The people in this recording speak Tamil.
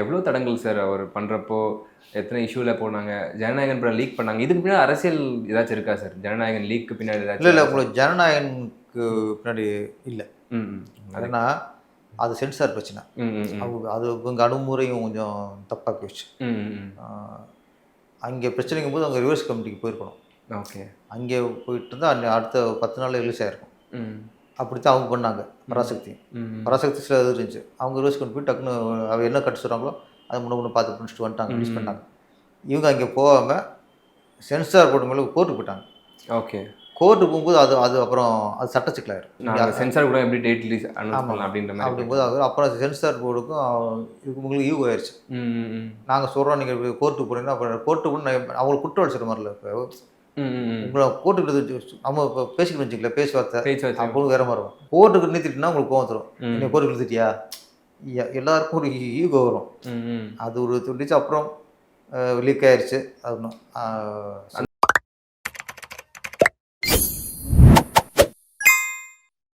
எவ்வளோ தடங்கள் சார் அவர் பண்ணுறப்போ எத்தனை இஷ்யூவில் போனாங்க, ஜனநாயகன் படம் லீக் பண்ணாங்க. இதுக்கு பின்னாடி அரசியல் ஏதாச்சும் இருக்கா சார்? ஜனநாயகன் லீக்கு பின்னாடி இல்லை ஏதாச்சும்? இல்லை உங்களுக்கு ஜனநாயகனுக்கு பின்னாடி இல்லை. ஏன்னா அது சென்சார் பிரச்சனை. அவங்க அது இவங்க அணுகுமுறையும் கொஞ்சம் தப்பாக போயிடுச்சு. அங்கே பிரச்சனைங்கும் போது அவங்க ரிவர்ஸ் கமிட்டிக்கு போயிருக்கணும். ஓகே. அங்கே போயிட்டு இருந்தால் அடுத்த 10 நாளில் ரிலீஸ் ஆகிருக்கும். அப்படி தான் அவங்க பண்ணாங்க. பராசக்தி சில இது இருந்துச்சு. அவங்க ரிவர்ஸ் கமிட்டி போய் டக்குன்னு அவள் என்ன கட்டு சொல்கிறாங்களோ அதை முன்ன பார்த்து பிடிச்சிட்டு வந்துட்டாங்க, ரிலீஸ் பண்ணாங்க. இவங்க அங்கே போகாமல் சென்சார் போர்டு மேலே கோர்ட்டுக்கு போயிட்டாங்க. ஓகே. கோர்ட்டு போகும்போது அது அப்புறம் அது சட்ட சிக்கலாயிரும். சென்சார் கூட எப்படி டேட் ரிலீஸ் பண்ணலாம் அப்படின்ற மாதிரி அப்படிங்கும்போது அப்புறம் சென்சார் போர்டுக்கும் உங்களுக்கு ஈவோ ஆயிடுச்சு. நாங்கள் சொல்கிறோம் நீங்கள் கோர்ட்டுக்கு போனீங்கன்னா அப்புறம் கோர்ட்டு கூட அவங்களுக்கு குற்றம் அடிச்சிட மாதிரில. இப்போ உங்களை கோர்ட்டுக்கு நம்ம இப்போ பேசிக்கிட்டு வச்சுக்கல பேச்சுவார்த்தை அப்போ வேற மாதிரி இருக்கும். கோர்ட்டுக்கு நிறுத்திட்டுனா உங்களுக்கு கோவம் தரும். நீங்கள் கோர்ட்டுக்கு நிறுத்திட்டியா எல்லாருக்கும் ஒரு ஈகோ வரும். அது ஒரு துண்டிச்சு அப்புறம் லீக் ஆயிடுச்சு. அது